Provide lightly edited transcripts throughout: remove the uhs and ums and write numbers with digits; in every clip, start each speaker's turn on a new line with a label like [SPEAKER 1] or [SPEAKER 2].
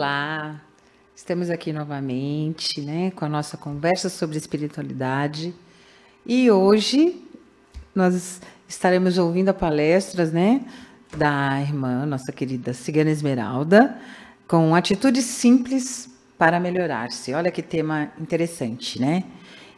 [SPEAKER 1] Olá, estamos aqui novamente, né, com a nossa conversa sobre espiritualidade. E hoje nós estaremos ouvindo a palestras, né, da irmã, nossa querida Cigana Esmeralda, com atitudes simples para melhorar-se. Olha que tema interessante, né?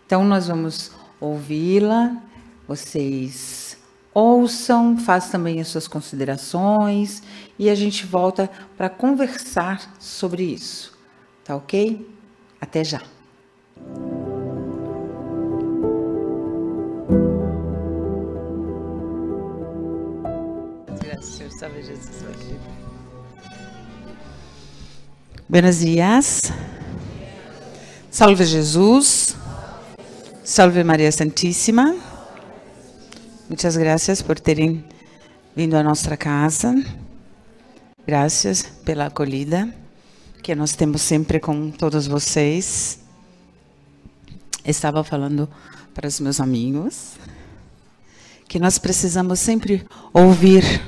[SPEAKER 1] Então nós vamos ouvi-la, vocês ouçam, façam também as suas considerações e a gente volta para conversar sobre isso. Tá ok? Até já. Graças, salve Jesus. Buenos dias. Salve Jesus. Salve Maria Santíssima. Muitas graças por terem vindo à nossa casa. Graças pela acolhida que nós temos sempre com todos vocês. Estava falando para os meus amigos que nós precisamos sempre ouvir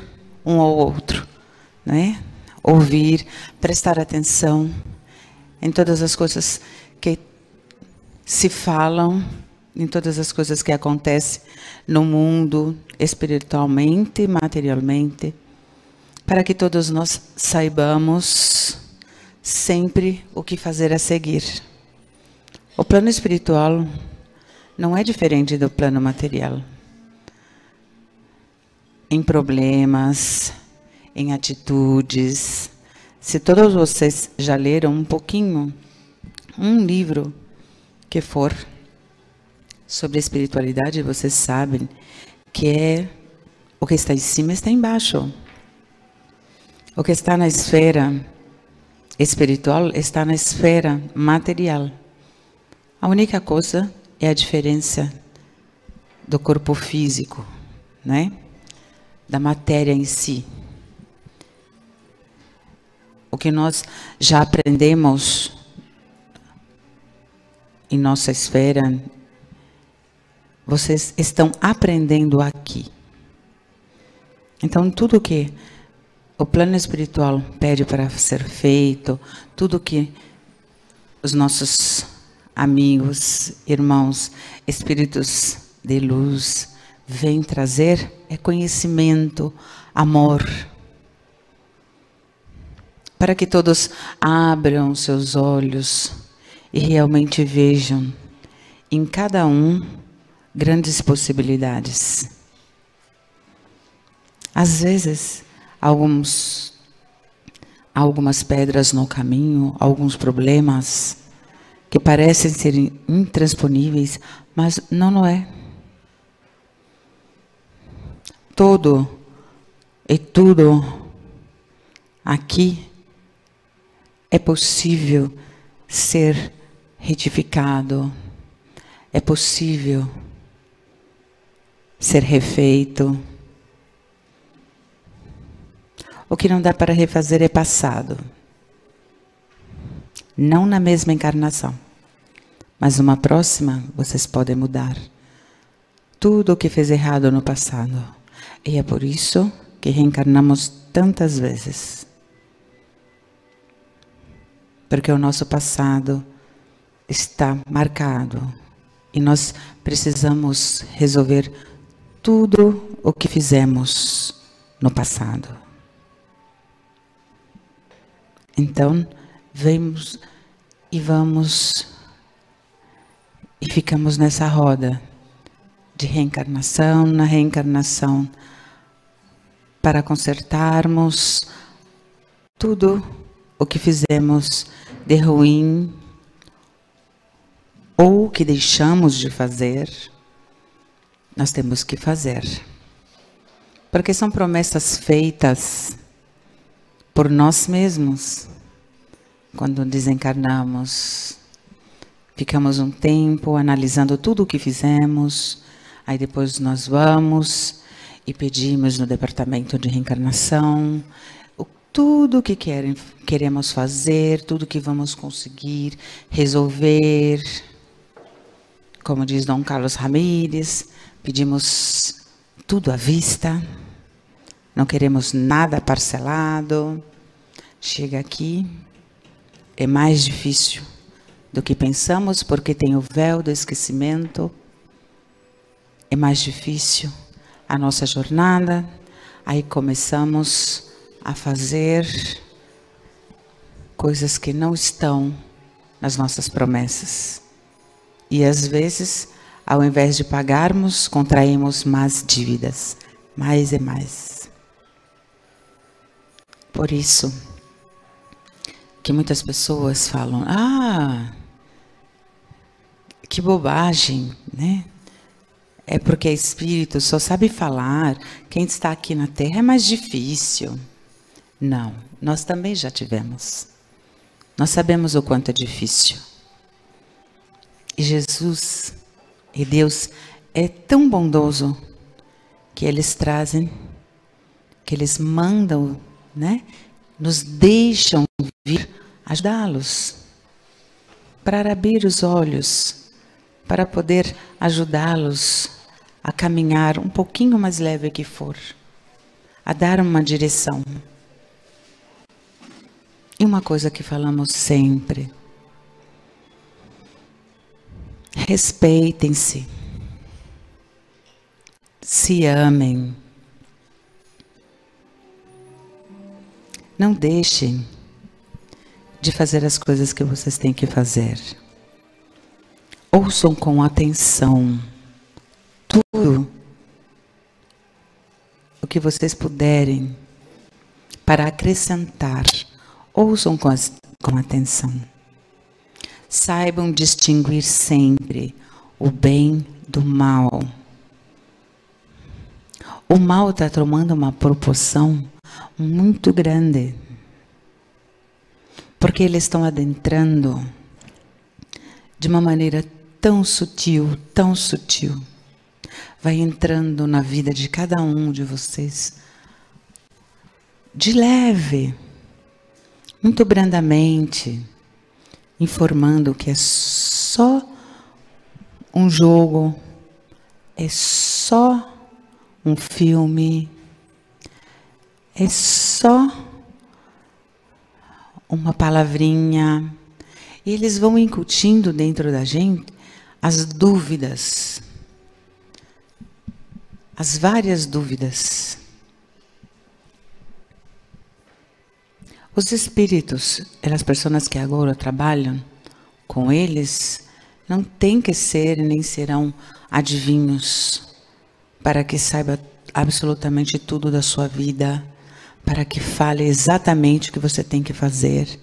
[SPEAKER 1] um ao outro, né? Ouvir, prestar atenção em todas as coisas que se falam, em todas as coisas que acontecem no mundo, espiritualmente e materialmente, para que todos nós saibamos sempre o que fazer a seguir. O plano espiritual não é diferente do plano material. Em problemas, em atitudes. Se todos vocês já leram um pouquinho, um livro que for sobre espiritualidade, vocês sabem que é o que está em cima está embaixo. O que está na esfera espiritual está na esfera material. A única coisa é a diferença do corpo físico, né? Da matéria em si. O que nós já aprendemos em nossa esfera, vocês estão aprendendo aqui. Então, tudo que o plano espiritual pede para ser feito, tudo que os nossos amigos, irmãos, espíritos de luz vêm trazer é conhecimento, amor. Para que todos abram seus olhos e realmente vejam em cada um grandes possibilidades. Às vezes, algumas pedras no caminho, alguns problemas que parecem ser intransponíveis, mas não é. Todo e tudo aqui é possível ser retificado, é possível ser refeito. O que não dá para refazer é passado. Não na mesma encarnação, mas numa próxima vocês podem mudar tudo o que fez errado no passado. E é por isso que reencarnamos tantas vezes. Porque o nosso passado está marcado e nós precisamos resolver tudo o que fizemos no passado. Então, vemos e vamos e ficamos nessa roda de reencarnação na reencarnação para consertarmos tudo o que fizemos de ruim ou que deixamos de fazer. Nós temos que fazer. Porque são promessas feitas por nós mesmos. Quando desencarnamos, ficamos um tempo analisando tudo o que fizemos, aí depois nós vamos e pedimos no departamento de reencarnação tudo o que queremos fazer, tudo que vamos conseguir resolver. Como diz Dom Carlos Ramírez, pedimos tudo à vista, não queremos nada parcelado. Chega aqui é mais difícil do que pensamos, porque tem o véu do esquecimento. É mais difícil a nossa jornada. Aí começamos a fazer coisas que não estão nas nossas promessas. E às vezes, ao invés de pagarmos, contraímos mais dívidas, mais e mais. Por isso que muitas pessoas falam: ah, que bobagem, né? É porque espírito só sabe falar, quem está aqui na Terra é mais difícil. Não, nós também já tivemos. Nós sabemos o quanto é difícil. E Jesus e Deus é tão bondoso que eles trazem, que eles mandam, né? Nos deixam vir ajudá-los, para abrir os olhos, para poder ajudá-los a caminhar um pouquinho mais leve que for, a dar uma direção. E uma coisa que falamos sempre: respeitem-se, se amem, não deixem de fazer as coisas que vocês têm que fazer. Ouçam com atenção tudo o que vocês puderem para acrescentar. Ouçam com atenção. Saibam distinguir sempre o bem do mal. O mal está tomando uma proporção muito grande, porque eles estão adentrando de uma maneira tão sutil, vai entrando na vida de cada um de vocês, de leve, muito brandamente, informando que é só um jogo, é só um filme, é só uma palavrinha. E eles vão incutindo dentro da gente as dúvidas, as várias dúvidas. Os espíritos, as pessoas que agora trabalham com eles, não têm que ser nem serão adivinhos para que saiba absolutamente tudo da sua vida, para que fale exatamente o que você tem que fazer.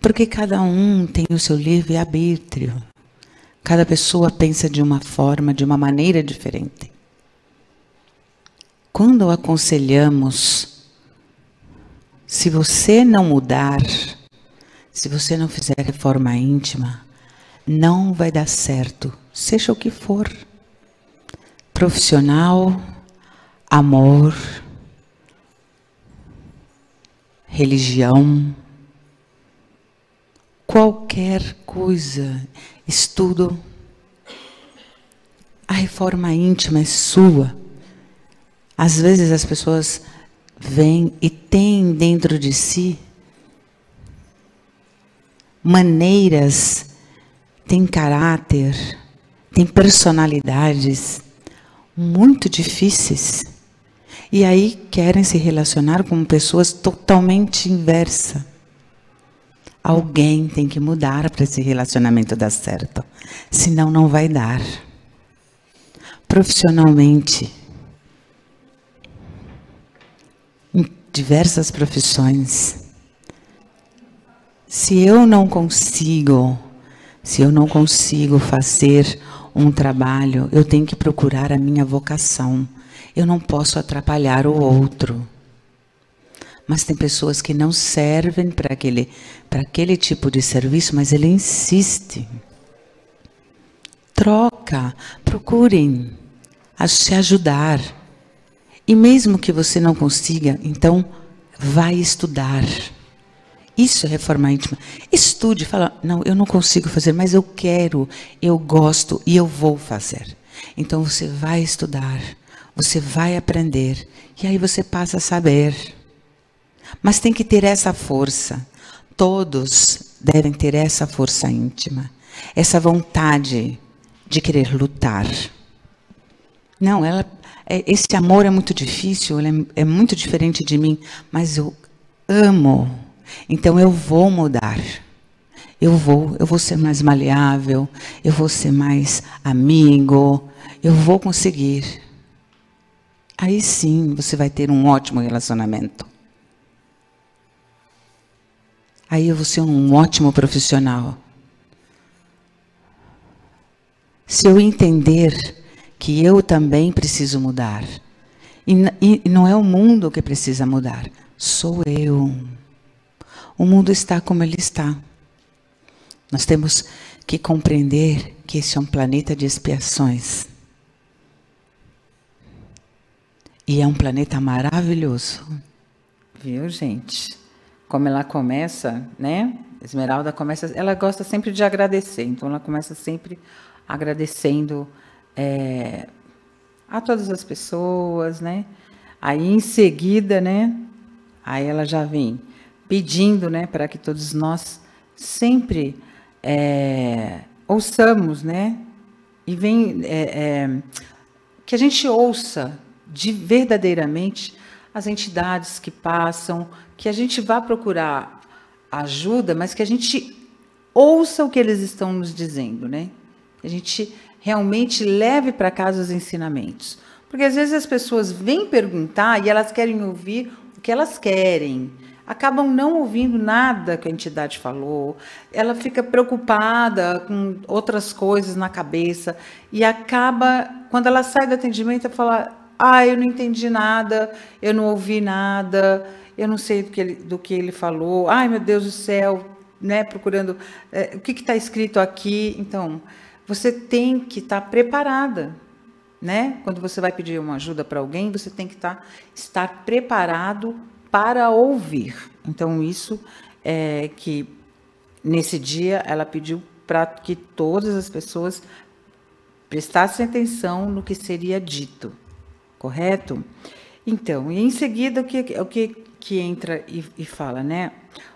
[SPEAKER 1] Porque cada um tem o seu livre-arbítrio. Cada pessoa pensa de uma forma, de uma maneira diferente. Quando aconselhamos, se você não mudar, se você não fizer reforma íntima, não vai dar certo, seja o que for. Profissional, amor, religião, qualquer coisa, estudo. A reforma íntima é sua. Às vezes as pessoas vêm e têm dentro de si maneiras, têm caráter, têm personalidades muito difíceis. E aí querem se relacionar com pessoas totalmente inversas. Alguém tem que mudar para esse relacionamento dar certo. Senão não vai dar. Profissionalmente, em diversas profissões, se eu não consigo fazer um trabalho, eu tenho que procurar a minha vocação. Eu não posso atrapalhar o outro. Mas tem pessoas que não servem para aquele tipo de serviço, mas ele insiste. Troca, procurem se ajudar. E mesmo que você não consiga, então vai estudar. Isso é reforma íntima. Estude, fala, não, eu não consigo fazer, mas eu quero, eu gosto e eu vou fazer. Então você vai estudar, você vai aprender e aí você passa a saber. Mas tem que ter essa força. Todos devem ter essa força íntima, essa vontade de querer lutar. Não, esse amor é muito difícil, ele é muito diferente de mim, mas eu amo, então eu vou mudar. Eu vou ser mais maleável, eu vou ser mais amigo, eu vou conseguir. Aí sim você vai ter um ótimo relacionamento. Aí eu vou ser um ótimo profissional. Se eu entender que eu também preciso mudar, e não é o mundo que precisa mudar, sou eu. O mundo está como ele está. Nós temos que compreender que esse é um planeta de expiações. E é um planeta maravilhoso.
[SPEAKER 2] Viu, gente? Como ela começa, né? Esmeralda começa, ela gosta sempre de agradecer. Então, ela começa sempre agradecendo a todas as pessoas, né? Aí, em seguida, né? Aí ela já vem pedindo, né? Para que todos nós sempre ouçamos, né? E vem que a gente ouça verdadeiramente as entidades que passam, que a gente vá procurar ajuda, mas que a gente ouça o que eles estão nos dizendo, né? Que a gente realmente leve para casa os ensinamentos. Porque às vezes as pessoas vêm perguntar e elas querem ouvir o que elas querem. Acabam não ouvindo nada que a entidade falou, ela fica preocupada com outras coisas na cabeça e acaba, quando ela sai do atendimento, ela fala: eu não entendi nada, eu não ouvi nada, eu não sei do que ele falou, meu Deus do céu, né? Procurando o que está escrito aqui. Então, você tem que estar preparada, né? Quando você vai pedir uma ajuda para alguém, você tem que estar preparado para ouvir. Então, isso é que, nesse dia, ela pediu para que todas as pessoas prestassem atenção no que seria dito. Correto? Então, e em seguida, o que entra e fala, né?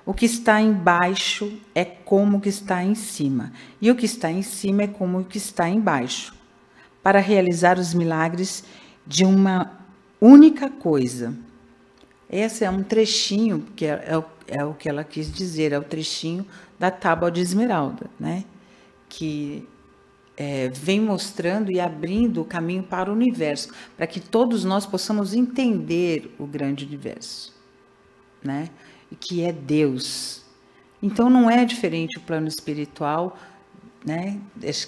[SPEAKER 2] O que está embaixo é como o que está em cima, e o que está em cima é como o que está embaixo, para realizar os milagres de uma única coisa. Esse é um trechinho, que é o que ela quis dizer, é o trechinho da Tábua de Esmeralda, né? Que vem mostrando e abrindo o caminho para o universo, para que todos nós possamos entender o grande universo, né? E que é Deus. Então não é diferente o plano espiritual, né? Acho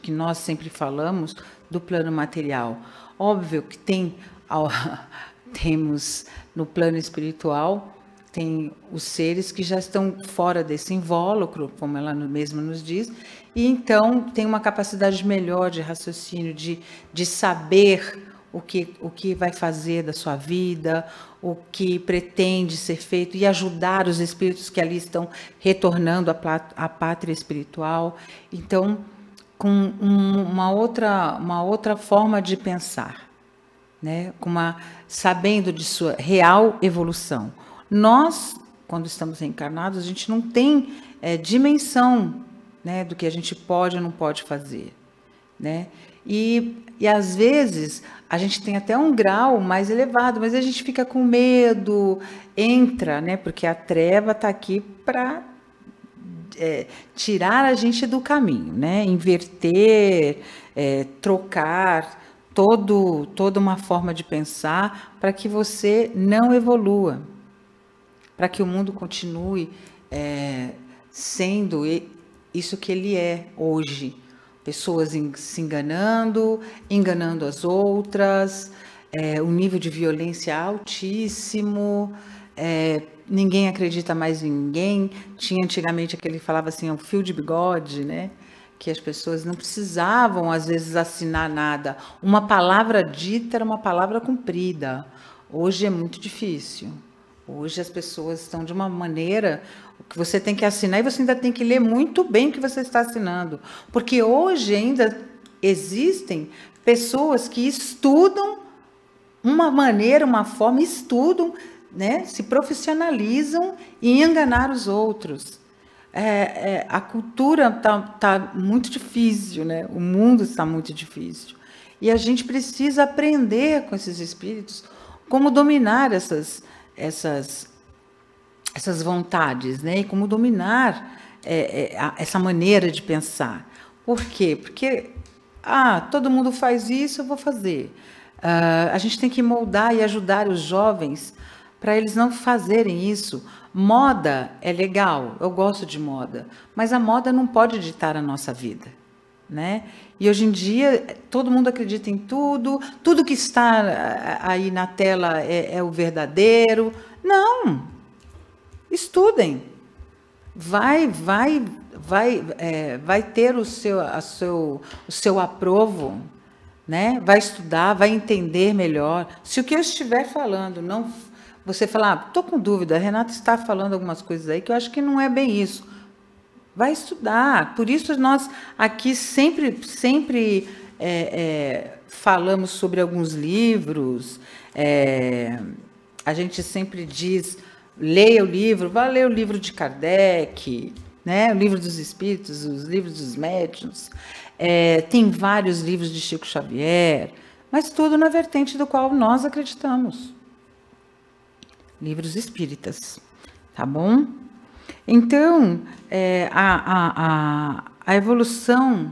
[SPEAKER 2] que nós sempre falamos do plano material. Óbvio que temos no plano espiritual, tem os seres que já estão fora desse invólucro, como ela mesma nos diz, e então tem uma capacidade melhor de raciocínio, de saber o que vai fazer da sua vida, o que pretende ser feito, e ajudar os espíritos que ali estão retornando à pátria espiritual. Então, com uma outra forma de pensar, né? Sabendo de sua real evolução. Nós, quando estamos reencarnados, a gente não tem dimensão, né, do que a gente pode ou não pode fazer, né? E às vezes a gente tem até um grau mais elevado, mas a gente fica com medo, entra, né? Porque a treva está aqui para tirar a gente do caminho, né? Inverter, trocar toda uma forma de pensar para que você não evolua, para que o mundo continue sendo isso que ele é hoje. Pessoas se enganando as outras, um nível de violência altíssimo, ninguém acredita mais em ninguém. Tinha antigamente aquele que falava assim, um fio de bigode, né? Que as pessoas não precisavam, às vezes, assinar nada. Uma palavra dita era uma palavra cumprida. Hoje é muito difícil. Hoje as pessoas estão de uma maneira que você tem que assinar e você ainda tem que ler muito bem o que você está assinando. Porque hoje ainda existem pessoas que estudam uma maneira, uma forma, estudam né, se profissionalizam em enganar os outros. A cultura tá muito difícil, né? O mundo está muito difícil. E a gente precisa aprender com esses espíritos como dominar essas vontades, né? E como dominar essa maneira de pensar. Por quê? Porque todo mundo faz isso, eu vou fazer. A gente tem que moldar e ajudar os jovens para eles não fazerem isso. Moda é legal, eu gosto de moda, mas a moda não pode ditar a nossa vida, né? E hoje em dia todo mundo acredita em tudo, tudo que está aí na tela é o verdadeiro. Não, estudem, vai ter o seu aprovo, né? Vai estudar, vai entender melhor. Se o que eu estiver falando não, você falar, estou com dúvida, a Renata está falando algumas coisas aí que eu acho que não é bem isso. Vai estudar. Por isso nós aqui sempre falamos sobre alguns livros. A gente sempre diz, leia o livro, vá ler o livro de Kardec, né? O livro dos Espíritos, os livros dos médiuns. Tem vários livros de Chico Xavier, mas tudo na vertente do qual nós acreditamos. Livros espíritas, tá bom? Então, a evolução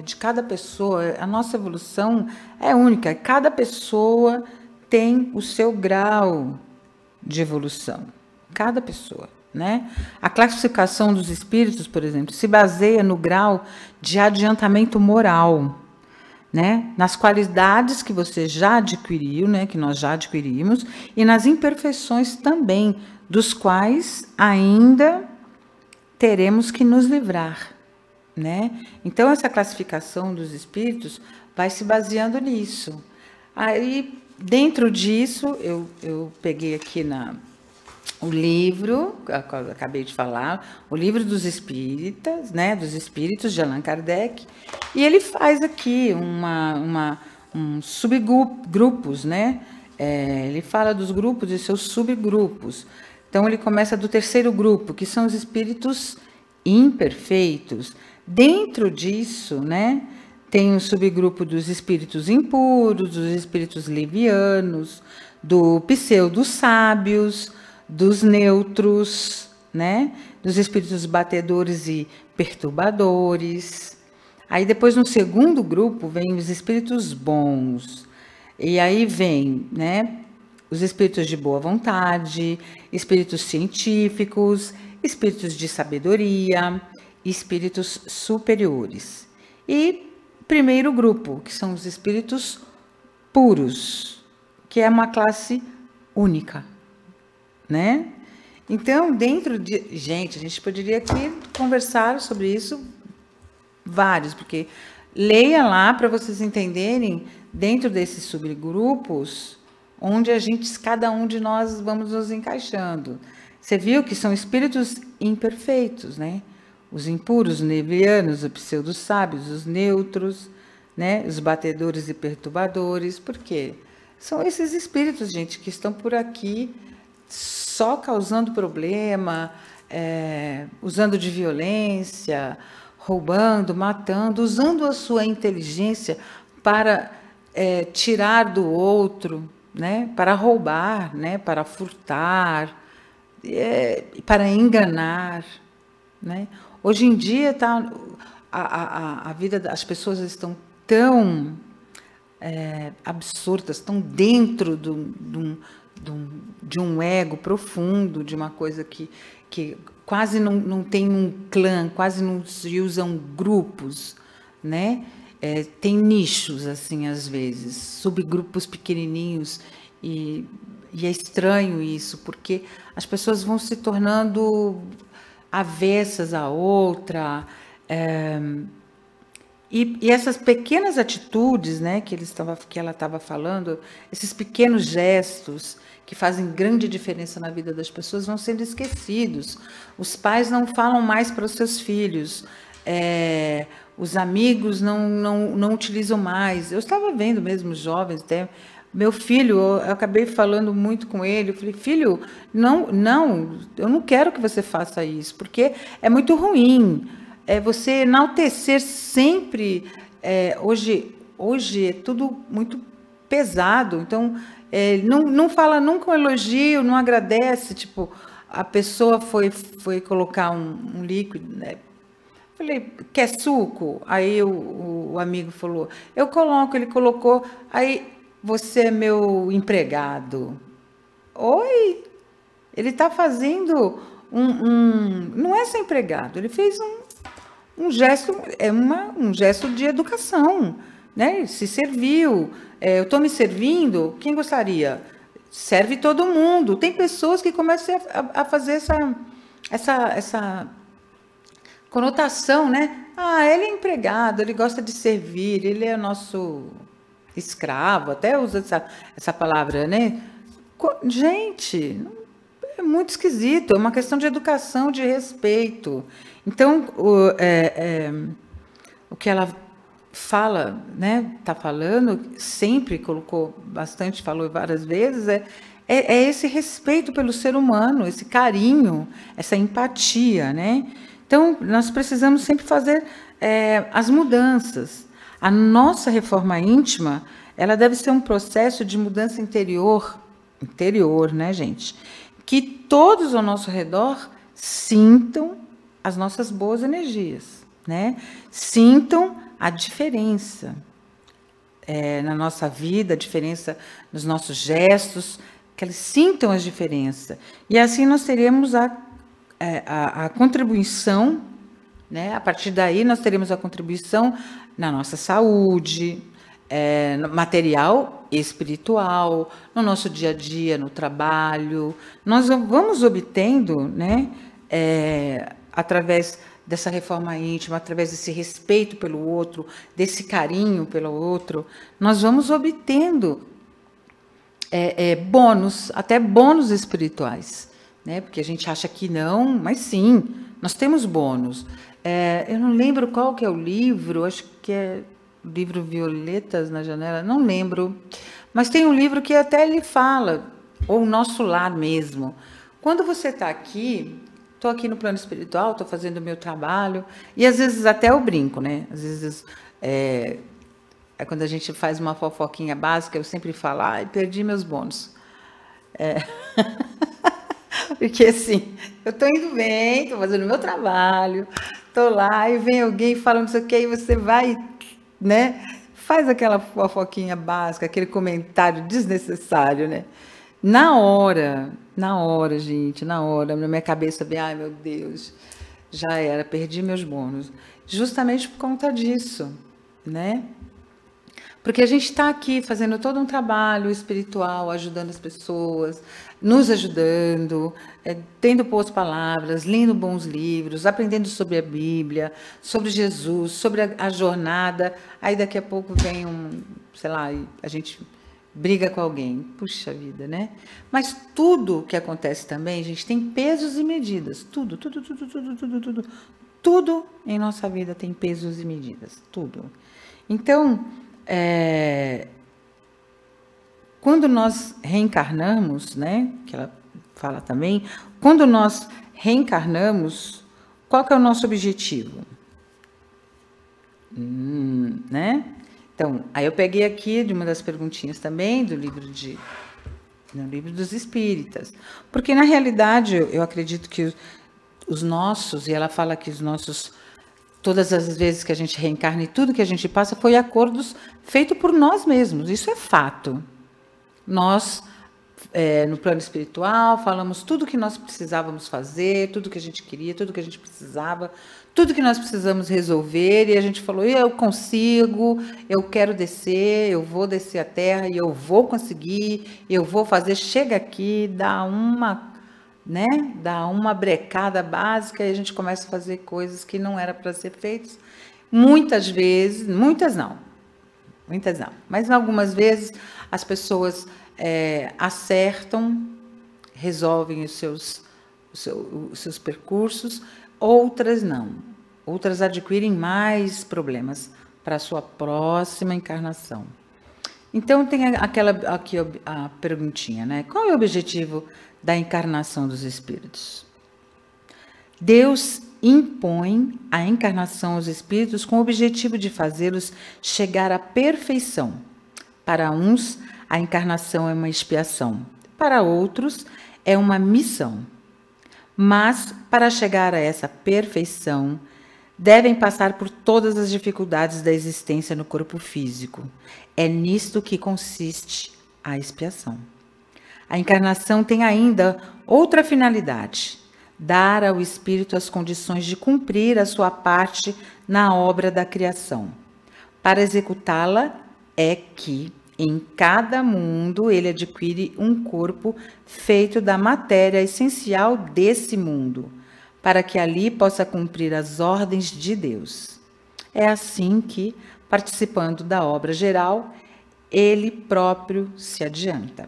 [SPEAKER 2] de cada pessoa, a nossa evolução é única. Cada pessoa tem o seu grau de evolução. Cada pessoa, né? A classificação dos espíritos, por exemplo, se baseia no grau de adiantamento moral, né? Nas qualidades que você já adquiriu, né? Que nós já adquirimos, e nas imperfeições também, dos quais ainda teremos que nos livrar, né? Então, essa classificação dos espíritos vai se baseando nisso. Aí, dentro disso, eu peguei aqui o livro, acabei de falar, o livro dos espíritas, né, dos espíritos de Allan Kardec, e ele faz aqui uns subgrupos, né? Ele fala dos grupos e seus subgrupos. Então, ele começa do terceiro grupo, que são os espíritos imperfeitos. Dentro disso, né, tem o subgrupo dos espíritos impuros, dos espíritos levianos, do pseudo-sábios, dos neutros, né? Dos espíritos batedores e perturbadores. Aí depois no segundo grupo vem os espíritos bons. E aí vem, né, os espíritos de boa vontade, espíritos científicos, espíritos de sabedoria, espíritos superiores. E primeiro grupo, que são os espíritos puros, que é uma classe única, né? Então, dentro de... Gente, a gente poderia aqui conversar sobre isso vários, porque leia lá para vocês entenderem, dentro desses subgrupos, onde cada um de nós vamos nos encaixando. Você viu que são espíritos imperfeitos, né? Os impuros, os levianos, os pseudo-sábios, os neutros, né? Os batedores e perturbadores. Por quê? São esses espíritos, gente, que estão por aqui só causando problema, usando de violência, roubando, matando, usando a sua inteligência para tirar do outro, né? Para roubar, né? Para furtar, para enganar, né? Hoje em dia a vida das pessoas estão tão absurdas, estão dentro de um ego profundo, de uma coisa que quase não tem um clã, quase não se usam grupos, né? Tem nichos, assim, às vezes, subgrupos pequenininhos, e é estranho isso, porque as pessoas vão se tornando avessas à outra, e essas pequenas atitudes, né, que ela estava falando, esses pequenos gestos que fazem grande diferença na vida das pessoas, vão sendo esquecidos. Os pais não falam mais para os seus filhos, os amigos não utilizam mais. Eu estava vendo mesmo jovens, até Meu filho, eu acabei falando muito com ele, eu falei, filho, não, eu não quero que você faça isso, porque é muito ruim. Você enaltecer sempre, hoje é tudo muito pesado, então, não fala nunca um elogio, não agradece, tipo, a pessoa foi colocar um líquido, né? Falei, quer suco? Aí o amigo falou, eu coloco, ele colocou, aí você é meu empregado. Oi? Ele está fazendo não é ser empregado, ele fez um gesto, um gesto de educação, né? Se serviu, eu estou me servindo, quem gostaria? Serve todo mundo. Tem pessoas que começam a fazer essa conotação, né? Ah, ele é empregado, ele gosta de servir, ele é nosso escravo, até usa essa palavra, né? Gente, é muito esquisito, é uma questão de educação, de respeito. Então, o que ela fala, né? Está falando, sempre colocou bastante, falou várias vezes, é esse respeito pelo ser humano, esse carinho, essa empatia, né? Então, nós precisamos sempre fazer as mudanças. A nossa reforma íntima, ela deve ser um processo de mudança interior, né, gente? Que todos ao nosso redor sintam as nossas boas energias, né? Sintam a diferença na nossa vida, a diferença nos nossos gestos, que eles sintam a diferença. E assim nós teremos a contribuição, né? A partir daí nós teremos a contribuição na nossa saúde, material e espiritual, no nosso dia a dia, no trabalho. Nós vamos obtendo, né? Através dessa reforma íntima, através desse respeito pelo outro, desse carinho pelo outro, nós vamos obtendo bônus, até bônus espirituais, né? Porque a gente acha que não, mas sim, nós temos bônus. Eu não lembro qual que é o livro, acho que é o livro Violetas na Janela, não lembro, mas tem um livro que até ele fala, ou o Nosso Lar mesmo. Quando você está aqui, estou aqui no plano espiritual, estou fazendo o meu trabalho, e às vezes até eu brinco, né? Às vezes, quando a gente faz uma fofoquinha básica, eu sempre falo, perdi meus bônus. Porque assim, eu estou indo bem, estou fazendo o meu trabalho, estou lá, e vem alguém falando não sei o que, e você vai, né? Faz aquela fofoquinha básica, aquele comentário desnecessário, né? Na hora, gente, na minha cabeça vem, ai meu Deus, já era, perdi meus bônus. Justamente por conta disso, né? Porque a gente está aqui fazendo todo um trabalho espiritual, ajudando as pessoas, nos ajudando, tendo boas palavras, lendo bons livros, aprendendo sobre a Bíblia, sobre Jesus, sobre a jornada. Aí daqui a pouco vem sei lá, a gente briga com alguém. Puxa vida, né? Mas tudo que acontece também, gente, tem pesos e medidas. Tudo em nossa vida tem pesos e medidas. Tudo. Então, quando nós reencarnamos, né, que ela fala também, quando nós reencarnamos, qual que é o nosso objetivo? Né? Então, aí eu peguei aqui de uma das perguntinhas também do no livro dos Espíritas, porque na realidade eu acredito que os nossos, e ela fala que os nossos, todas as vezes que a gente reencarna e tudo que a gente passa foi acordos feitos por nós mesmos, isso é fato. Nós, no plano espiritual, falamos tudo que nós precisávamos fazer, tudo que a gente queria, tudo que a gente precisava, tudo que nós precisamos resolver, e a gente falou, eu consigo, eu quero descer, eu vou descer a terra, e eu vou conseguir, eu vou fazer, chega aqui, dá uma brecada básica, e a gente começa a fazer coisas que não era para ser feitas. Muitas vezes, muitas não, mas algumas vezes as pessoas acertam, resolvem os seus percursos, outras não. Outras adquirem mais problemas para a sua próxima encarnação. Então, tem aqui a perguntinha, né? Qual é o objetivo da encarnação dos espíritos? Deus impõe a encarnação aos espíritos com o objetivo de fazê-los chegar à perfeição. Para uns, a encarnação é uma expiação. Para outros, é uma missão. Mas, para chegar a essa perfeição, devem passar por todas as dificuldades da existência no corpo físico. É nisto que consiste a expiação. A encarnação tem ainda outra finalidade: dar ao espírito as condições de cumprir a sua parte na obra da criação. Para executá-la é que, em cada mundo, ele adquire um corpo feito da matéria essencial desse mundo, para que ali possa cumprir as ordens de Deus. É assim que, participando da obra geral, ele próprio se adianta.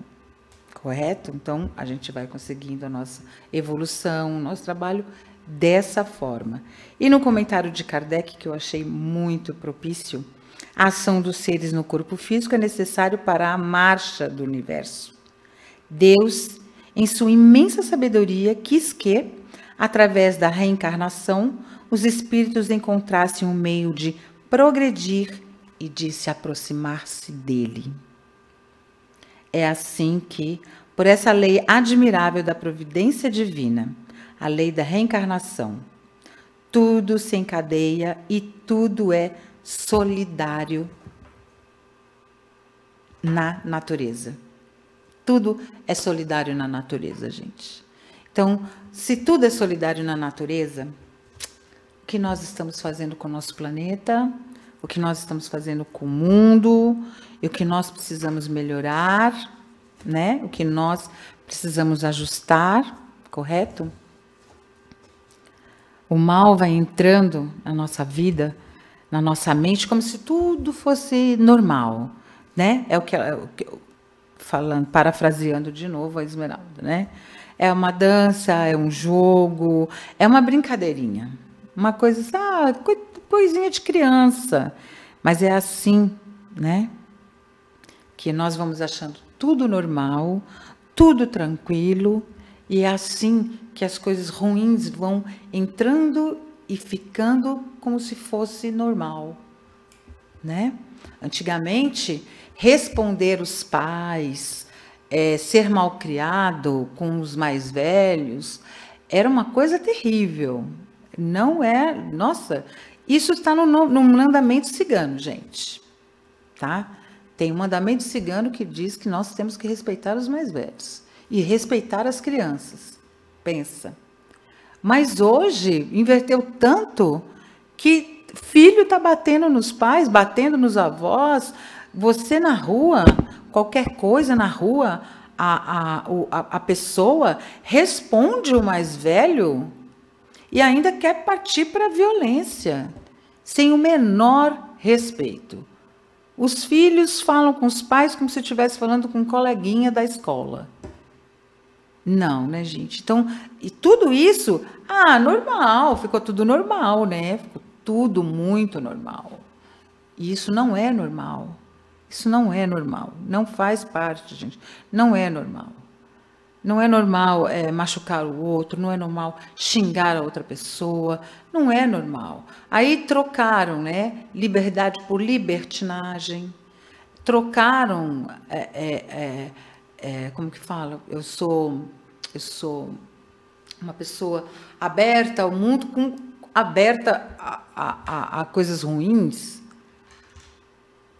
[SPEAKER 2] Correto? Então, a gente vai conseguindo a nossa evolução, o nosso trabalho dessa forma. E no comentário de Kardec, que eu achei muito propício, a ação dos seres no corpo físico é necessário para a marcha do universo. Deus, em sua imensa sabedoria, quis que, através da reencarnação, os espíritos encontrassem um meio de progredir e de se aproximar-se dele. É assim que, por essa lei admirável da providência divina, a lei da reencarnação, tudo se encadeia e tudo é solidário na natureza. Tudo é solidário na natureza, gente. Então, se tudo é solidário na natureza, o que nós estamos fazendo com o nosso planeta, o que nós estamos fazendo com o mundo, e o que nós precisamos melhorar, né? O que nós precisamos ajustar, correto? O mal vai entrando na nossa vida, na nossa mente, como se tudo fosse normal, né? É o que falando, parafraseando de novo a Esmeralda, né? É uma dança, é um jogo, é uma brincadeirinha, uma coisa, coisinha de criança, mas é assim, né? Que nós vamos achando tudo normal, tudo tranquilo, e é assim que as coisas ruins vão entrando e ficando como se fosse normal, né? Antigamente, responder os pais, ser malcriado com os mais velhos, era uma coisa terrível. Não é... Nossa, isso está no mandamento cigano, gente, tá? Tem um mandamento cigano que diz que nós temos que respeitar os mais velhos e respeitar as crianças. Pensa. Mas hoje inverteu tanto que filho está batendo nos pais, batendo nos avós. Você na rua, qualquer coisa na rua, a pessoa responde o mais velho e ainda quer partir para a violência, sem o menor respeito. Os filhos falam com os pais como se estivesse falando com um coleguinha da escola. Não, né, gente? Então, e tudo isso, normal, ficou tudo normal, né? Ficou tudo muito normal. E isso não é normal. Isso não é normal. Não faz parte, gente. Não é normal. Não é normal machucar o outro, não é normal xingar a outra pessoa, não é normal. Aí trocaram, né, liberdade por libertinagem, trocaram, como que fala? Eu sou uma pessoa aberta ao mundo, aberta a coisas ruins,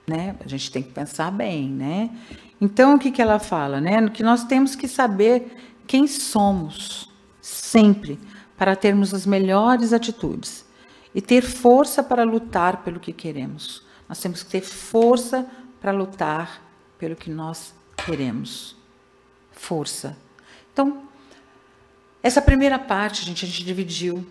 [SPEAKER 2] né? A gente tem que pensar bem, né? Então, o que ela fala, né? Que nós temos que saber quem somos, sempre, para termos as melhores atitudes e ter força para lutar pelo que queremos. Nós temos que ter força para lutar pelo que nós queremos. Força. Então, essa primeira parte, a gente dividiu,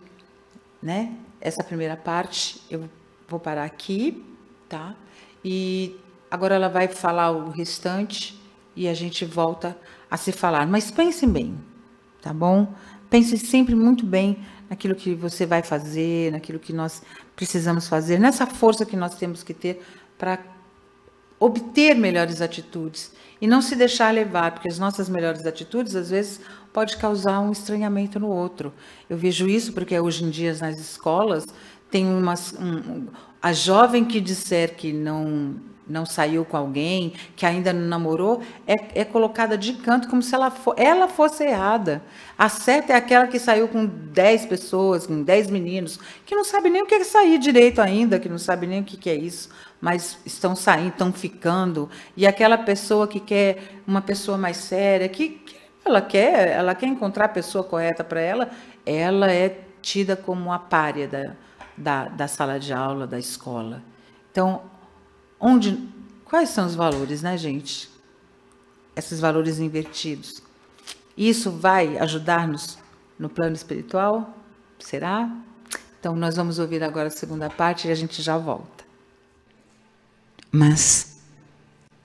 [SPEAKER 2] né? Essa primeira parte, eu vou parar aqui, tá? E agora ela vai falar o restante e a gente volta a se falar. Mas pensem bem, tá bom? Pensem sempre muito bem naquilo que você vai fazer, naquilo que nós precisamos fazer, nessa força que nós temos que ter para obter melhores atitudes e não se deixar levar, porque as nossas melhores atitudes, às vezes, pode causar um estranhamento no outro. Eu vejo isso porque hoje em dia nas escolas tem a jovem que disser que não saiu com alguém, que ainda não namorou, é colocada de canto como se ela fosse errada. A certa é aquela que saiu com 10 pessoas, com 10 meninos, que não sabe nem o que é sair direito ainda, que não sabe nem o que é isso, mas estão saindo, estão ficando. E aquela pessoa que quer uma pessoa mais séria, que ela quer encontrar a pessoa correta para ela é tida como a pária da sala de aula, da escola. Então, quais são os valores, né, gente? Esses valores invertidos. Isso vai ajudar-nos no plano espiritual? Será? Então, nós vamos ouvir agora a segunda parte e a gente já volta.
[SPEAKER 1] Mas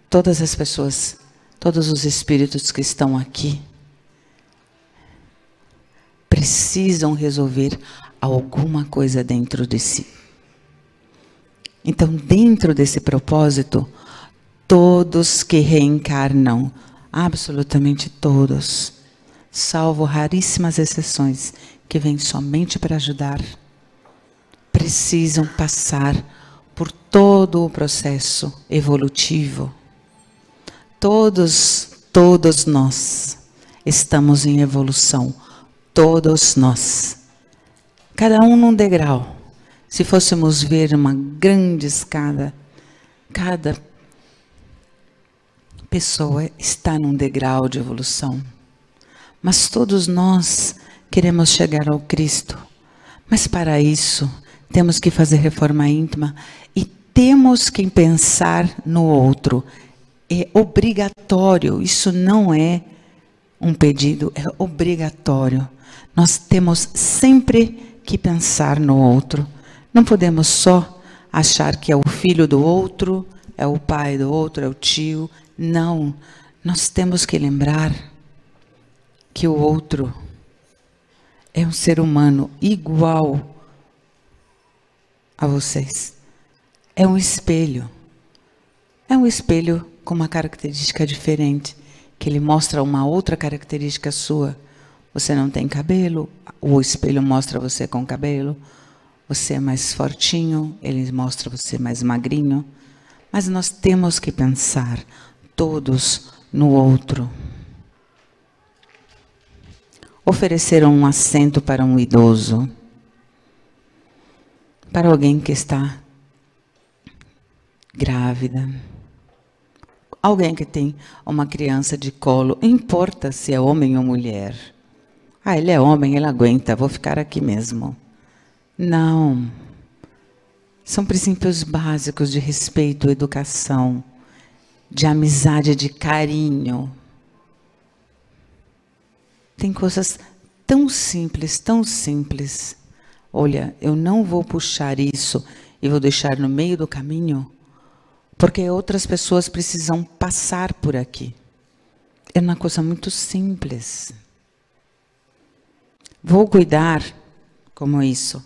[SPEAKER 1] todas as pessoas, todos os espíritos que estão aqui, precisam resolver alguma coisa dentro de si. Então, dentro desse propósito, todos que reencarnam, absolutamente todos, salvo raríssimas exceções que vêm somente para ajudar, precisam passar por todo o processo evolutivo. Todos nós estamos em evolução, todos nós. Cada um num degrau. Se fôssemos ver uma grande escada, cada pessoa está num degrau de evolução. Mas todos nós queremos chegar ao Cristo. Mas para isso, temos que fazer reforma íntima e temos que pensar no outro. É obrigatório, isso não é um pedido, é obrigatório. Nós temos sempre que pensar no outro. Não podemos só achar que é o filho do outro, é o pai do outro, é o tio. Não, nós temos que lembrar que o outro é um ser humano igual a vocês. É um espelho. É um espelho com uma característica diferente, que ele mostra uma outra característica sua. Você não tem cabelo, o espelho mostra você com cabelo. Você é mais fortinho, ele mostra você mais magrinho. Mas nós temos que pensar todos no outro. Ofereceram um assento para um idoso, para alguém que está grávida, alguém que tem uma criança de colo, não importa se é homem ou mulher. Ah, ele é homem, ele aguenta, vou ficar aqui mesmo. Não. São princípios básicos de respeito, educação, de amizade, de carinho. Tem coisas tão simples, tão simples. Olha, eu não vou puxar isso e vou deixar no meio do caminho, porque outras pessoas precisam passar por aqui. É uma coisa muito simples. Vou cuidar, como isso,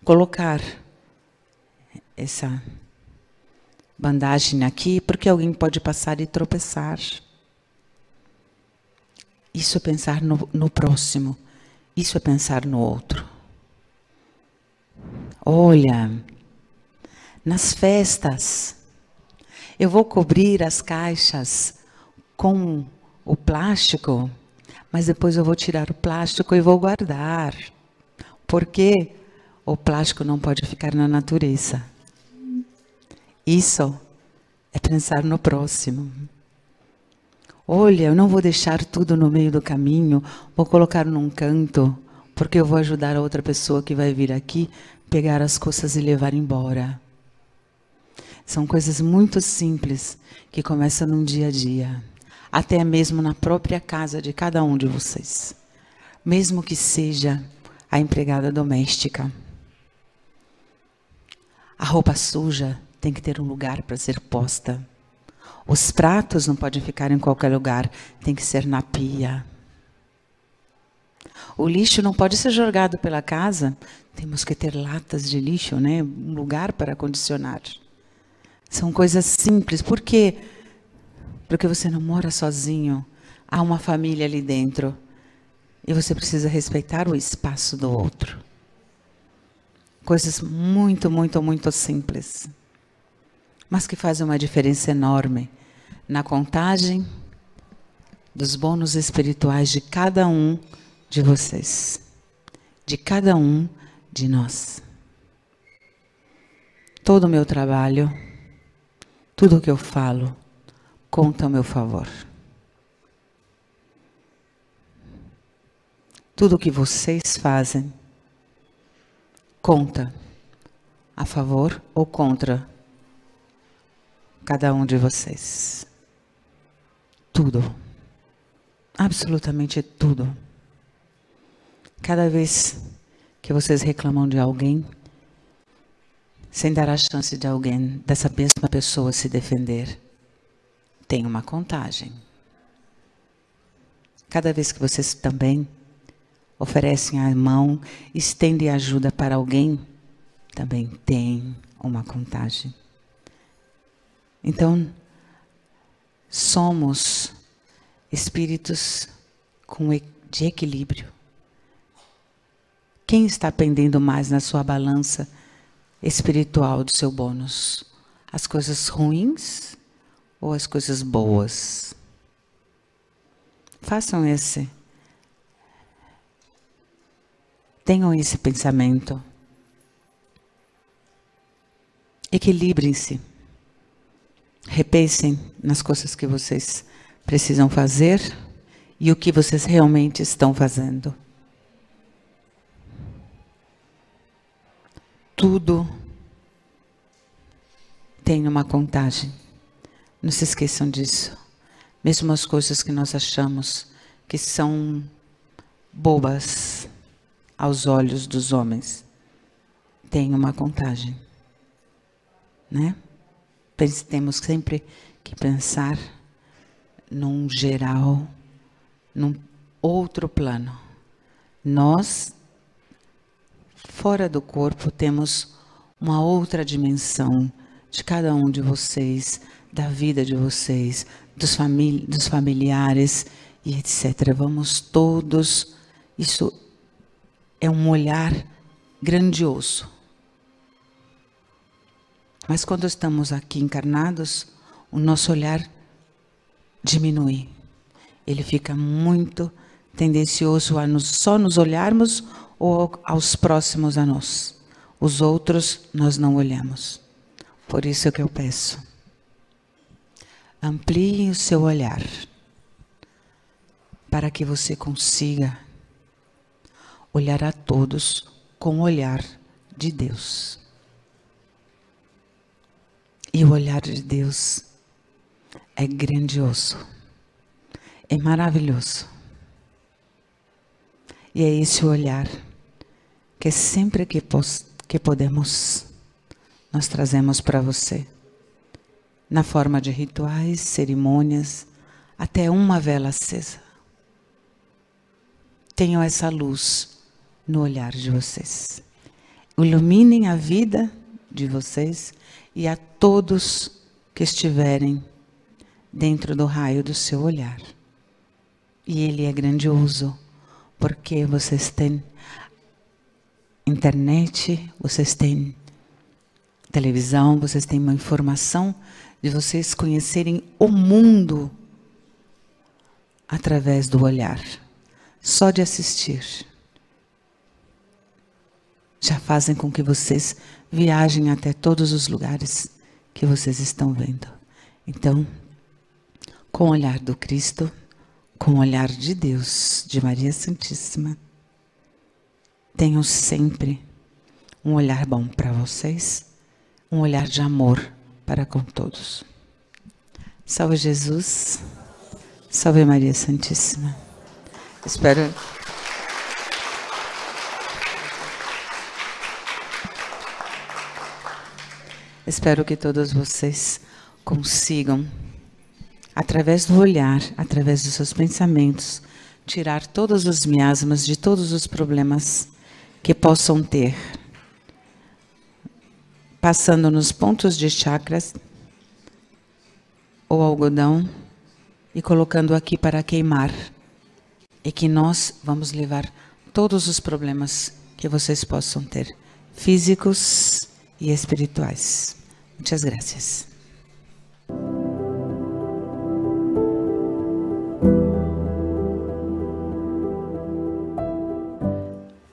[SPEAKER 1] colocar essa bandagem aqui, porque alguém pode passar e tropeçar. Isso é pensar no próximo. Isso é pensar no outro. Olha, nas festas, eu vou cobrir as caixas com o plástico, mas depois eu vou tirar o plástico e vou guardar. Porque o plástico não pode ficar na natureza. Isso é pensar no próximo. Olha, eu não vou deixar tudo no meio do caminho, vou colocar num canto, porque eu vou ajudar a outra pessoa que vai vir aqui, pegar as coisas e levar embora. São coisas muito simples, que começam no dia a dia, até mesmo na própria casa de cada um de vocês. Mesmo que seja a empregada doméstica. A roupa suja tem que ter um lugar para ser posta. Os pratos não podem ficar em qualquer lugar, tem que ser na pia. O lixo não pode ser jogado pela casa, temos que ter latas de lixo, né? Um lugar para condicionar. São coisas simples. Por quê? Porque você não mora sozinho. Há uma família ali dentro. E você precisa respeitar o espaço do outro. Coisas muito, muito, muito simples. Mas que fazem uma diferença enorme na contagem dos bônus espirituais de cada um de vocês. De cada um de nós. Todo o meu trabalho, tudo o que eu falo, conta ao meu favor. Tudo o que vocês fazem, conta a favor ou contra cada um de vocês. Tudo. Absolutamente tudo. Cada vez que vocês reclamam de alguém, sem dar a chance de alguém, dessa mesma pessoa se defender, tem uma contagem. Cada vez que vocês também oferecem a mão, estendem ajuda para alguém, também tem uma contagem. Então, somos espíritos de equilíbrio. Quem está pendendo mais na sua balança espiritual do seu bônus? As coisas ruins ou as coisas boas? Façam esse. Tenham esse pensamento. Equilibrem-se. Repensem nas coisas que vocês precisam fazer e o que vocês realmente estão fazendo. Tudo tem uma contagem. Não se esqueçam disso. Mesmo as coisas que nós achamos que são bobas aos olhos dos homens, tem uma contagem, né? Temos sempre que pensar num geral, num outro plano. Nós, fora do corpo, temos uma outra dimensão de cada um de vocês, da vida de vocês, dos familiares e etc. Vamos todos, isso é um olhar grandioso. Mas quando estamos aqui encarnados, o nosso olhar diminui. Ele fica muito tendencioso a só nos olharmos ou aos próximos a nós. Os outros nós não olhamos. Por isso que eu peço. Ampliem o seu olhar para que você consiga olhar a todos com o olhar de Deus. E o olhar de Deus é grandioso, é maravilhoso. E é esse olhar que sempre que podemos, nós trazemos para você. Na forma de rituais, cerimônias, até uma vela acesa. Tenham essa luz no olhar de vocês. Iluminem a vida de vocês e a todos que estiverem dentro do raio do seu olhar. E ele é grandioso, porque vocês têm internet, vocês têm televisão, vocês têm uma informação de vocês conhecerem o mundo através do olhar. Só de assistir. Já fazem com que vocês viajem até todos os lugares que vocês estão vendo. Então, com o olhar do Cristo, com o olhar de Deus, de Maria Santíssima, tenham sempre um olhar bom para vocês, um olhar de amor para com todos. Salve Jesus, salve Maria Santíssima. Espero que todos vocês consigam, através do olhar, através dos seus pensamentos, tirar todos os miasmas de todos os problemas que possam ter, passando nos pontos de chakras o algodão e colocando aqui para queimar. E que nós vamos levar todos os problemas que vocês possam ter, físicos e espirituais. Muitas graças.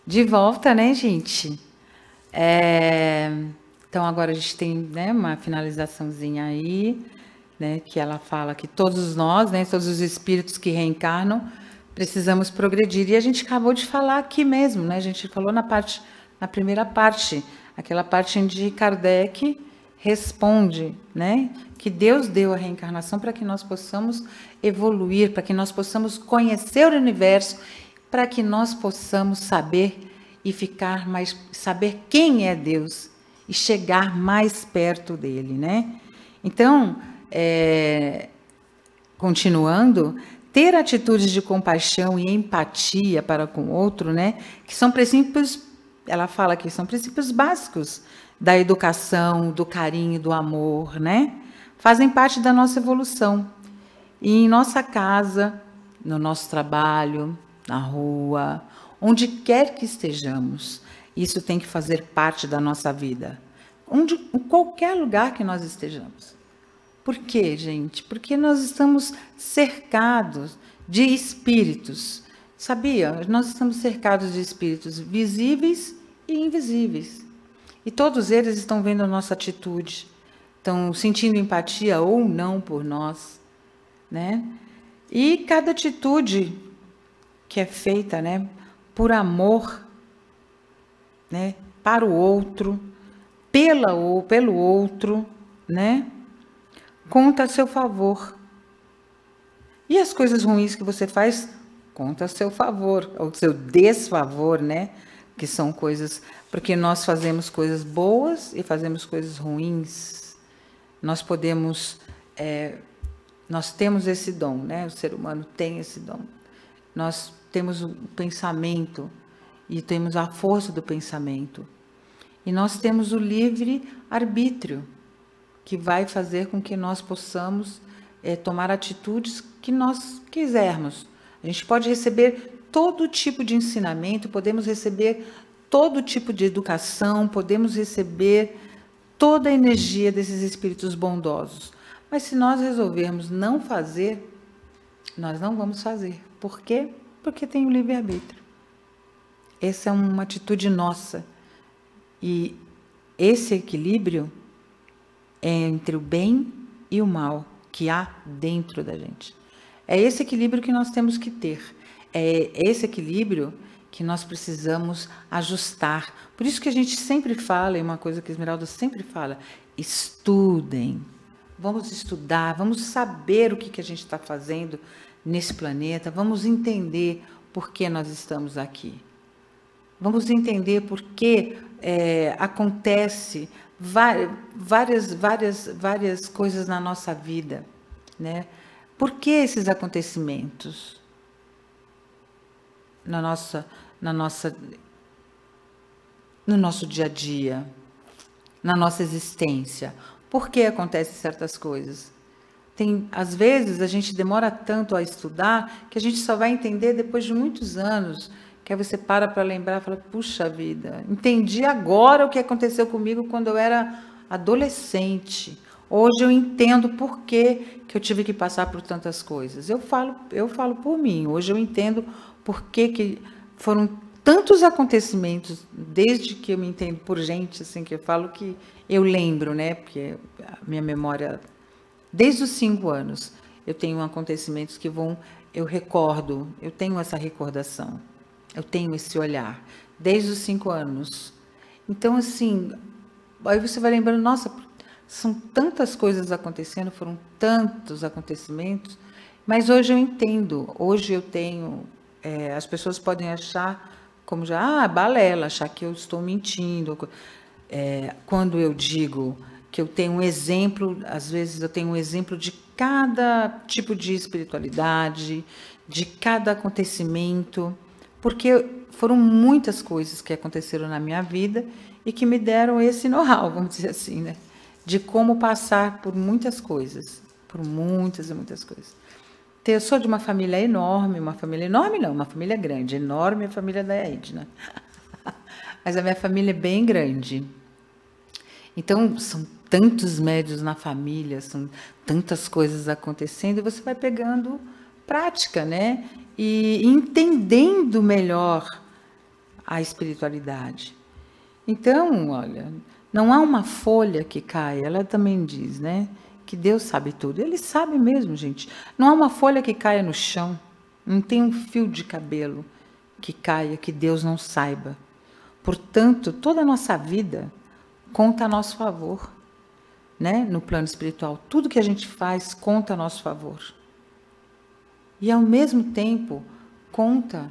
[SPEAKER 2] De volta, né, gente? Então, agora a gente tem, né, uma finalizaçãozinha aí, né, que ela fala que todos nós, né, todos os espíritos que reencarnam, precisamos progredir. E a gente acabou de falar aqui mesmo, né? A gente falou na primeira parte, aquela parte onde Kardec responde, né? Que Deus deu a reencarnação para que nós possamos evoluir, para que nós possamos conhecer o universo, para que nós possamos saber e saber quem é Deus e chegar mais perto dele, né? Então, continuando, ter atitudes de compaixão e empatia para com o outro, né? Que são princípios, ela fala que são princípios básicos da educação, do carinho, do amor, né? Fazem parte da nossa evolução. E em nossa casa, no nosso trabalho, na rua, onde quer que estejamos, isso tem que fazer parte da nossa vida. Em qualquer lugar que nós estejamos. Por quê, gente? Porque nós estamos cercados de espíritos. Sabia? Nós estamos cercados de espíritos visíveis e invisíveis. E todos eles estão vendo a nossa atitude, estão sentindo empatia ou não por nós, né? E cada atitude que é feita, né, por amor, né, para o outro, pelo outro, né, conta a seu favor. E as coisas ruins que você faz, conta a seu favor, ou seu desfavor, né? Que são coisas, porque nós fazemos coisas boas e fazemos coisas ruins. Nós temos esse dom, né? O ser humano tem esse dom. Nós temos o pensamento e temos a força do pensamento. E nós temos o livre arbítrio, que vai fazer com que nós possamos tomar atitudes que nós quisermos. A gente pode receber todo tipo de ensinamento, podemos receber todo tipo de educação, podemos receber toda a energia desses espíritos bondosos. Mas se nós resolvermos não fazer, nós não vamos fazer. Por quê? Porque tem o livre-arbítrio. Essa é uma atitude nossa. E esse equilíbrio é entre o bem e o mal que há dentro da gente. É esse equilíbrio que nós temos que ter. É esse equilíbrio que nós precisamos ajustar. Por isso que a gente sempre fala, e uma coisa que a Esmeralda sempre fala, estudem. Vamos estudar, vamos saber o que a gente está fazendo nesse planeta, vamos entender por que nós estamos aqui. Vamos entender por que acontece várias coisas na nossa vida, né? Por que esses acontecimentos no nosso dia a dia, na nossa existência? Por que acontecem certas coisas? Às vezes a gente demora tanto a estudar que a gente só vai entender depois de muitos anos, que aí você para lembrar e fala, puxa vida, entendi agora o que aconteceu comigo quando eu era adolescente. Hoje eu entendo por que eu tive que passar por tantas coisas. Eu falo por mim, hoje eu entendo por que foram tantos acontecimentos, desde que eu me entendo por gente, assim, que eu falo que eu lembro, né? Porque a minha memória, desde os 5 anos, eu tenho acontecimentos que eu recordo, eu tenho essa recordação, eu tenho esse olhar, desde os 5 anos. Então, assim, aí você vai lembrando, nossa, são tantas coisas acontecendo, foram tantos acontecimentos, mas hoje eu entendo, hoje eu tenho, as pessoas podem achar como balela, achar que eu estou mentindo. Quando eu digo que eu tenho um exemplo, às vezes eu tenho um exemplo de cada tipo de espiritualidade, de cada acontecimento, porque foram muitas coisas que aconteceram na minha vida e que me deram esse know-how, vamos dizer assim, né? De como passar por muitas coisas, por muitas e muitas coisas. Eu sou de uma família enorme, uma família grande, enorme a família da Edna. Mas a minha família é bem grande. Então, são tantos médios na família, são tantas coisas acontecendo, e você vai pegando prática, né? E entendendo melhor a espiritualidade. Então, olha, não há uma folha que cai, ela também diz, né? Que Deus sabe tudo. Ele sabe mesmo, gente. Não há uma folha que caia no chão, não tem um fio de cabelo que caia, que Deus não saiba. Portanto, toda a nossa vida conta a nosso favor, né? No plano espiritual, tudo que a gente faz conta a nosso favor. E, ao mesmo tempo, conta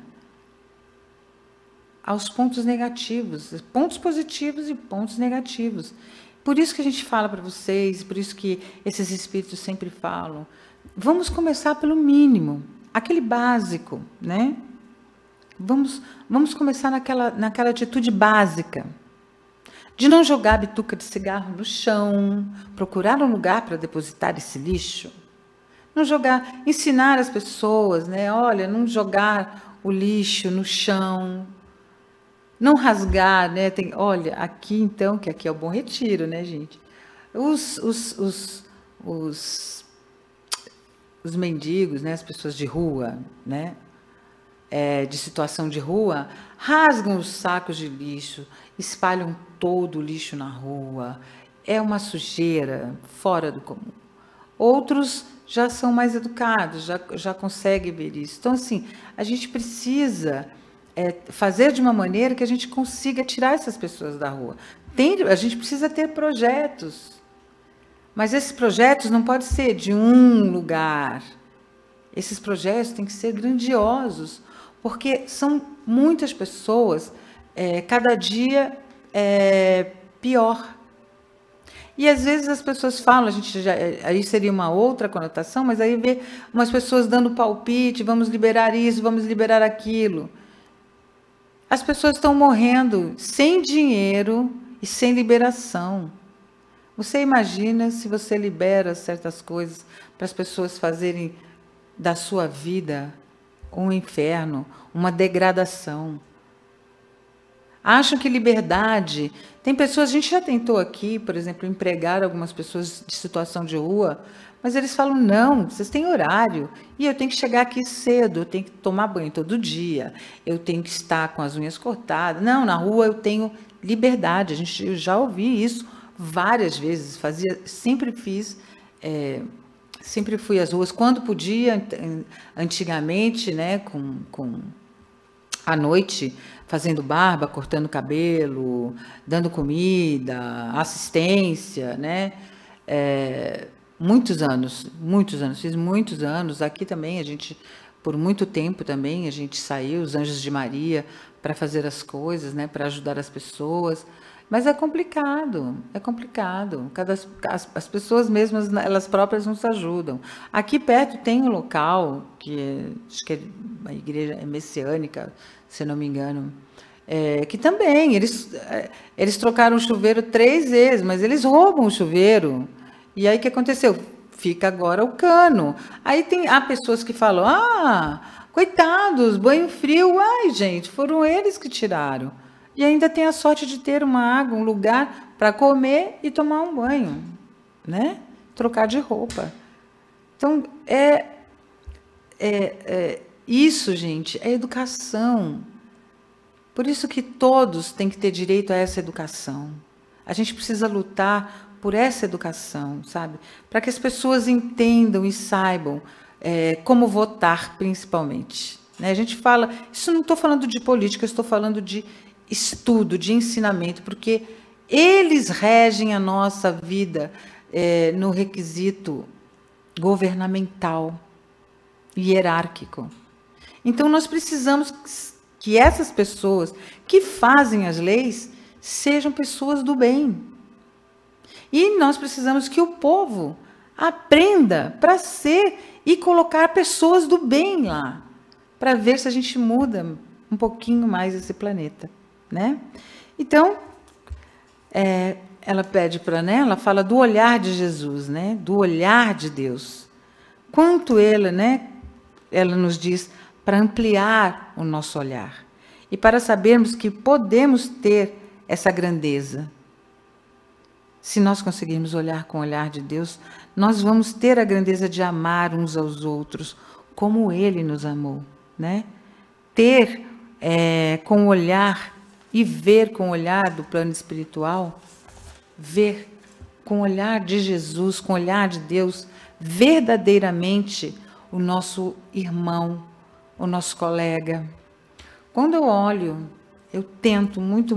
[SPEAKER 2] aos pontos negativos, pontos positivos e pontos negativos. Por isso que a gente fala para vocês, por isso que esses espíritos sempre falam, vamos começar pelo mínimo, aquele básico, né? Vamos começar naquela atitude básica, de não jogar a bituca de cigarro no chão, procurar um lugar para depositar esse lixo, não jogar, ensinar as pessoas, né? Olha, não jogar o lixo no chão, não rasgar, né? Olha, aqui então, que aqui é o Bom Retiro, né, gente? Os mendigos, né? As pessoas de rua, né? De situação de rua, rasgam os sacos de lixo, espalham todo o lixo na rua. É uma sujeira fora do comum. Outros já são mais educados, já conseguem ver isso. Então, assim, a gente precisa fazer de uma maneira que a gente consiga tirar essas pessoas da rua. A gente precisa ter projetos, mas esses projetos não podem ser de um lugar. Esses projetos têm que ser grandiosos, porque são muitas pessoas, cada dia pior. E às vezes as pessoas falam, aí seria uma outra conotação, mas aí vê umas pessoas dando palpite, vamos liberar isso, vamos liberar aquilo. As pessoas estão morrendo sem dinheiro e sem liberação. Você imagina se você libera certas coisas para as pessoas fazerem da sua vida um inferno, uma degradação. Acham que liberdade... Tem pessoas, a gente já tentou aqui, por exemplo, empregar algumas pessoas de situação de rua, mas eles falam, não, vocês têm horário, e eu tenho que chegar aqui cedo, eu tenho que tomar banho todo dia, eu tenho que estar com as unhas cortadas. Não, na rua eu tenho liberdade. Eu já ouvi isso várias vezes, sempre fui às ruas, quando podia, antigamente, né, à noite, fazendo barba, cortando cabelo, dando comida, assistência, né? Muitos anos, fiz muitos anos. Aqui também, por muito tempo também, a gente saiu, os Anjos de Maria, para fazer as coisas, né? Para ajudar as pessoas. Mas é complicado. As pessoas mesmas, elas próprias não se ajudam. Aqui perto tem um local, acho que a igreja é messiânica, se não me engano, que também, eles trocaram o chuveiro 3 vezes, mas eles roubam o chuveiro. E aí o que aconteceu? Fica agora o cano. Aí há pessoas que falam, coitados, banho frio. Ai, gente, foram eles que tiraram. E ainda tem a sorte de ter uma água, um lugar para comer e tomar um banho, né? Trocar de roupa. Então, isso, gente, é educação. Por isso que todos têm que ter direito a essa educação. A gente precisa lutar por essa educação, sabe? Para que as pessoas entendam e saibam como votar, principalmente. Né? A gente fala... Isso não estou falando de política, estou falando de estudo, de ensinamento, porque eles regem a nossa vida no requisito governamental, hierárquico. Então, nós precisamos que essas pessoas que fazem as leis sejam pessoas do bem. E nós precisamos que o povo aprenda para ser e colocar pessoas do bem lá, para ver se a gente muda um pouquinho mais esse planeta, né? Então, ela pede para, né? Ela fala do olhar de Jesus, né? Do olhar de Deus. Quanto ela, né? Ela nos diz para ampliar o nosso olhar e para sabermos que podemos ter essa grandeza. Se nós conseguirmos olhar com o olhar de Deus, nós vamos ter a grandeza de amar uns aos outros como Ele nos amou, né? Ter com o olhar e ver com o olhar do plano espiritual, ver com o olhar de Jesus, com o olhar de Deus, verdadeiramente o nosso irmão, o nosso colega. Quando eu olho, eu tento muito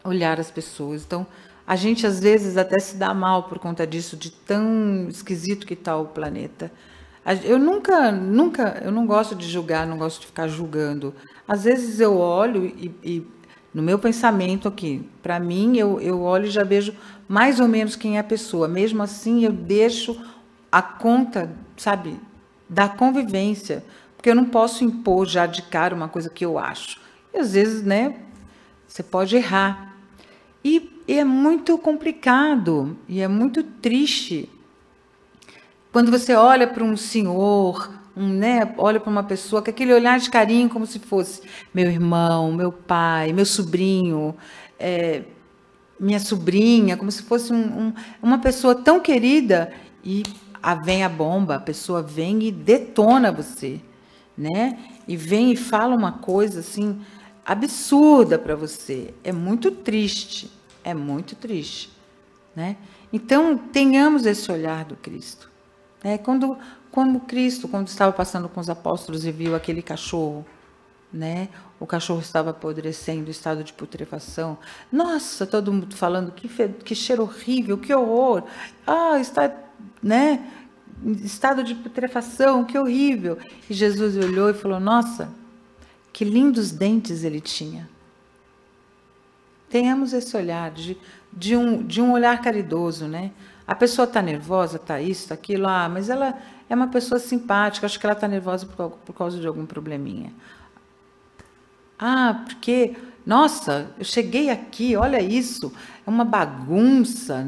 [SPEAKER 2] olhar as pessoas. Então, a gente às vezes até se dá mal por conta disso, de tão esquisito que está o planeta. Eu eu não gosto de julgar, não gosto de ficar julgando. Às vezes eu olho e no meu pensamento aqui, para mim, eu olho e já vejo mais ou menos quem é a pessoa. Mesmo assim, eu deixo a conta, sabe, da convivência, porque eu não posso impor já de cara uma coisa que eu acho. E às vezes, né, você pode errar. E é muito complicado, e é muito triste quando você olha para um senhor, né, olha para uma pessoa com aquele olhar de carinho como se fosse meu irmão, meu pai, meu sobrinho, minha sobrinha, como se fosse uma pessoa tão querida, e vem a bomba, a pessoa vem e detona você, né? E vem e fala uma coisa assim absurda para você. É muito triste, né? Então, tenhamos esse olhar do Cristo. Quando Cristo, quando estava passando com os apóstolos e viu aquele cachorro, né? O cachorro estava apodrecendo, em estado de putrefação. Nossa, todo mundo falando que cheiro horrível, que horror. Está, né? Em estado de putrefação, que horrível. E Jesus olhou e falou: nossa, que lindos dentes ele tinha. Tenhamos esse olhar de um olhar caridoso, né? A pessoa está nervosa, está isso, está aquilo, mas ela é uma pessoa simpática, acho que ela está nervosa por causa de algum probleminha. Porque, nossa, eu cheguei aqui, olha isso, é uma bagunça,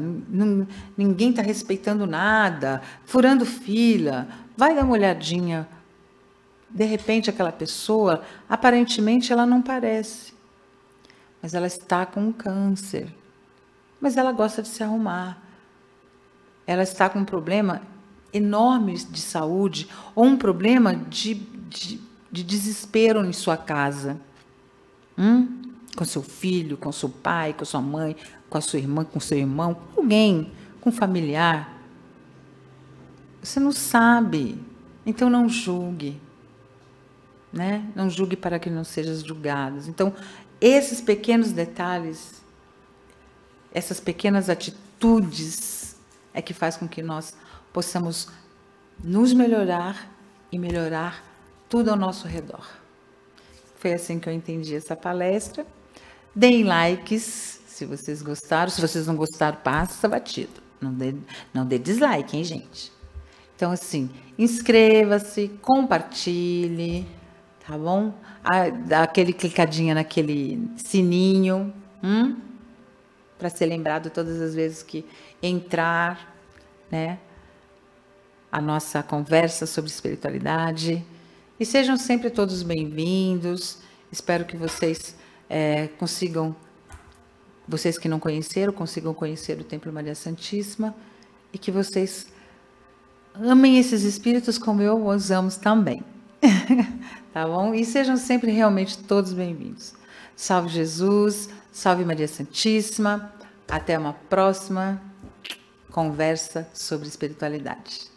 [SPEAKER 2] ninguém está respeitando nada, furando fila. Vai dar uma olhadinha. De repente, aquela pessoa, aparentemente, ela não parece, mas ela está com um câncer. Mas ela gosta de se arrumar. Ela está com um problema enorme de saúde ou um problema de desespero em sua casa. Com seu filho, com seu pai, com sua mãe, com a sua irmã, com seu irmão, com alguém, com um familiar. Você não sabe, então não julgue, né? Não julgue para que não sejam julgados. Então, esses pequenos detalhes, essas pequenas atitudes é que faz com que nós possamos nos melhorar e melhorar tudo ao nosso redor. Foi assim que eu entendi essa palestra. Deem likes se vocês gostaram. Se vocês não gostaram, passa batido. Não dê dislike, hein, gente? Então, assim, inscreva-se, compartilhe, tá bom? Dá aquele clicadinha naquele sininho, para ser lembrado todas as vezes que entrar, né, a nossa conversa sobre espiritualidade. E sejam sempre todos bem-vindos. Espero que vocês consigam, vocês que não conheceram, consigam conhecer o Templo Maria Santíssima e que vocês amem esses espíritos como eu os amo também. Tá bom? E sejam sempre realmente todos bem-vindos. Salve Jesus, salve Maria Santíssima. Até uma próxima conversa sobre espiritualidade.